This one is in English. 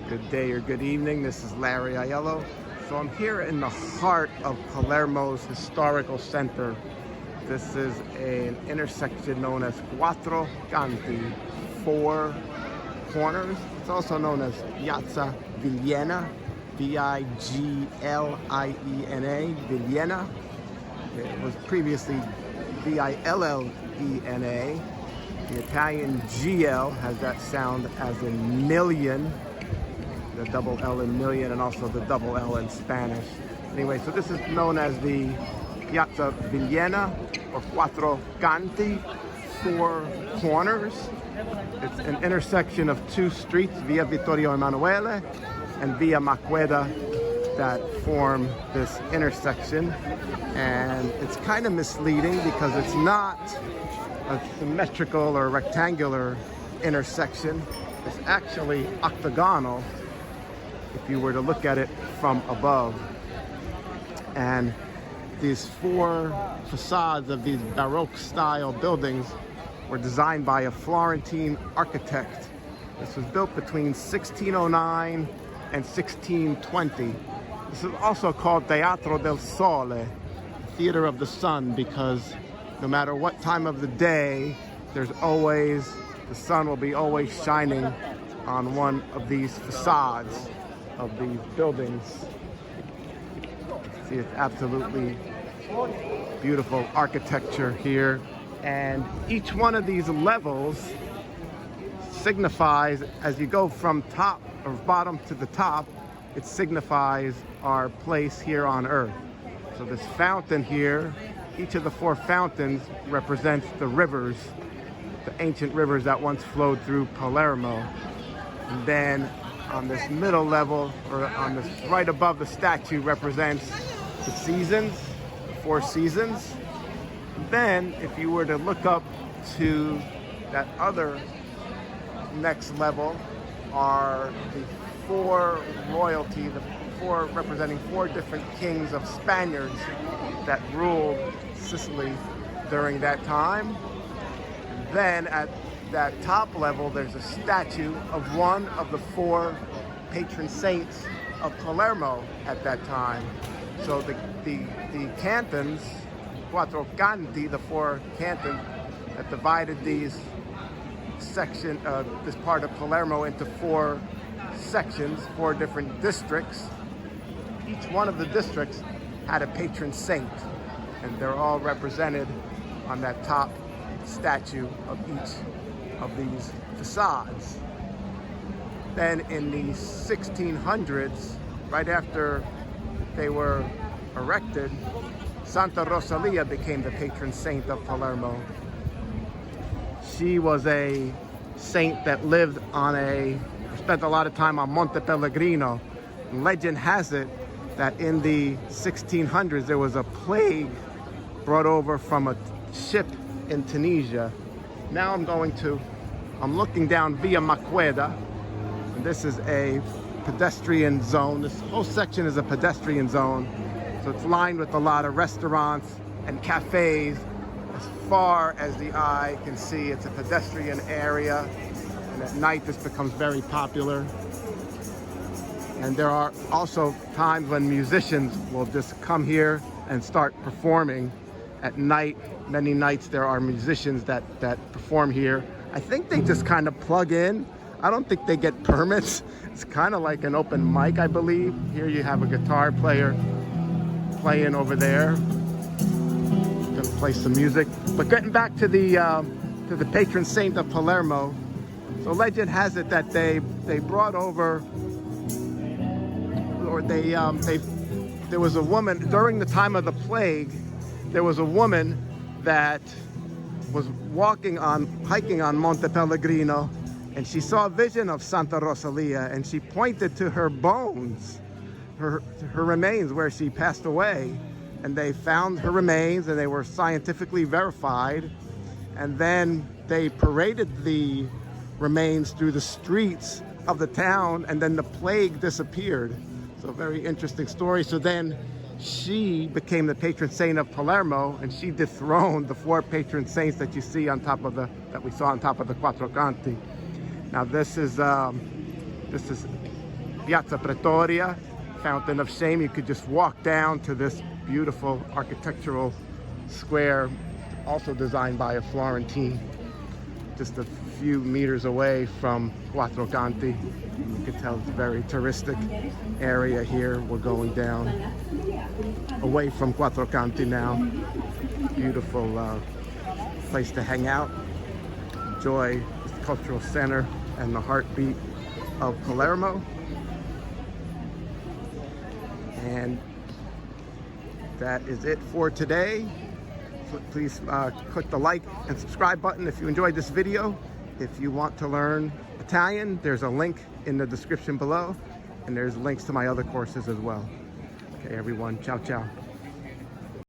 Good day or good evening. This is Larry Aiello. So I'm here in the heart of Palermo's historical center. This is an intersection known as Quattro Canti, 4 corners. It's also known as Piazza Vigliena, V-I-G-L-I-E-N-A, Villena. It was previously V-I-L-L-E-N-A. The Italian GL has that sound as in million, the double L in million, and also the double L in Spanish. Anyway, so this is known as the Piazza Vigliena or Quattro Canti, 4 corners. It's an intersection of 2 streets, Via Vittorio Emanuele and Via Maqueda, that form this intersection. And it's kind of misleading because it's not a symmetrical or rectangular intersection. It's actually octagonal if you were to look at it from above. And these 4 facades of these Baroque style buildings were designed by a Florentine architect. This was built between 1609 and 1620. This is also called Teatro del Sole, Theater of the Sun, because no matter what time of the day, the sun will be always shining on one of these facades of these buildings. See, it's absolutely beautiful architecture here. And each one of these levels signifies, as you go from top or bottom to the top, it signifies our place here on earth. So this fountain here, each of the 4 fountains represents the rivers, the ancient rivers that once flowed through Palermo. And then on this middle level, or on this right above the statue, represents the seasons, the 4 seasons. And then if you were to look up to that other next level, are the 4 royalty, the 4 representing 4 different kings of Spaniards that ruled Sicily during that time. And then at that top level, there's a statue of one of the 4 patron saints of Palermo at that time. So the cantons, Quattro Canti, the 4 cantons that divided this part of Palermo into 4 sections, 4 different districts. Each one of the districts had a patron saint, and they're all represented on that top statue of each of these facades. Then in the 1600s, right after they were erected, Santa Rosalia became the patron saint of Palermo. She was a saint that spent a lot of time on Monte Pellegrino. And legend has it that in the 1600s there was a plague brought over from a ship in Tunisia. Now I'm looking down Via Maqueda, and this is a pedestrian zone. This whole section is a pedestrian zone. So it's lined with a lot of restaurants and cafes. As far as the eye can see, it's a pedestrian area. And at night this becomes very popular. And there are also times when musicians will just come here and start performing at night. Many nights there are musicians that perform here. I think they just kind of plug in. I don't think they get permits. It's kind of like an open mic, I believe. Here you have a guitar player playing over there. Gonna play some music. But getting back to the patron saint of Palermo. So legend has it that they brought over, or there was a woman during the time of the plague. There was a woman that was hiking on Monte Pellegrino, and she saw a vision of Santa Rosalia, and she pointed to her bones, her remains where she passed away. And they found her remains, and they were scientifically verified. And then they paraded the remains through the streets of the town, and then the plague disappeared. So very interesting story. So then she became the patron saint of Palermo, and she dethroned the 4 patron saints that you see that we saw on top of the Quattro Canti. Now this is Piazza Pretoria, Fountain of Shame. You could just walk down to this beautiful architectural square, also designed by a Florentine, just a few meters away from Quattro Canti. You can tell it's a very touristic area here. We're going down away from Quattro Canti now. Beautiful place to hang out, enjoy this cultural center and the heartbeat of Palermo. And that is it for today. So please click the like and subscribe button if you enjoyed this video. If you want to learn Italian, there's a link in the description below, and there's links to my other courses as well. Okay, everyone, ciao, ciao.